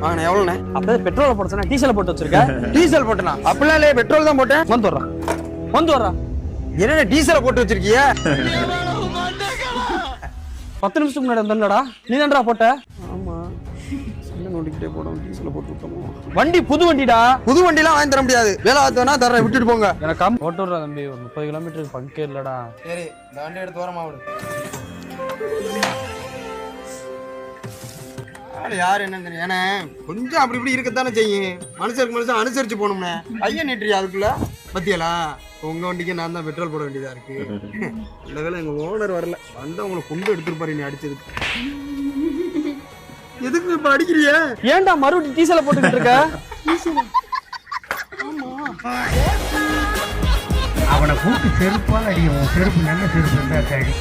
வாங்கண்ணே எவ்வளோண்ணே? அப்பதான் பெட்ரோலை போட சொன்னா டீசல் போட்டு வச்சிருக்க. டீசல் போட்டேனா? அப்படிலாம் இல்லையே, பெட்ரோல் தான் போட்டேன். வந்து வர்றா என்னென்ன டீசலை போட்டு வச்சிருக்கிய? 10 நிமிஷத்துக்கு முன்னாடி வந்தா நீ தான்டா போட்ட. ஆமா, சின்ன நோண்டிக்கிட்டே போடும், டீசலை போட்டு விட்டோமோ. வண்டி புது வண்டிடா. புது வண்டிலாம் வாங்கி தர முடியாது. வேலை ஆத்தோனா தர விட்டுட்டு போங்க. எனக்கு போட்டு விடுறா தம்பி, ஒரு 30 கிலோமீட்டருக்கு பங்கே இல்லடா. சரி, இந்த வண்டி எடுத்து ஓரமா விடு. யாரு என்னன்னு தெரியும், ஏன்னா கொஞ்சம் அப்படி இப்படி இருக்கத்தானே செய்யும். மனுஷருக்கு மனுஷன் அனுசரிச்சு போகணும்னே. ஐயன் நீட்டுறியா அதுக்குள்ள பத்தியலா? உங்க வண்டிக்கு நான் தான் பெட்ரோல் போட வேண்டியதா இருக்கு. இந்த வேலை எங்க ஓனர் வரல, வந்து அவங்களை கொண்டு எடுத்துருப்பாரு நீ அடிச்சதுக்கு. எதுக்கு இப்ப அடிக்கிறிய? ஏன்டா மறுபடியும் டீசலை போட்டுக்கிட்டு இருக்க? அவனை கூட்டு செருப்பால் அடியும். செருப்பு நல்ல செருப்பு இருந்தா சரி.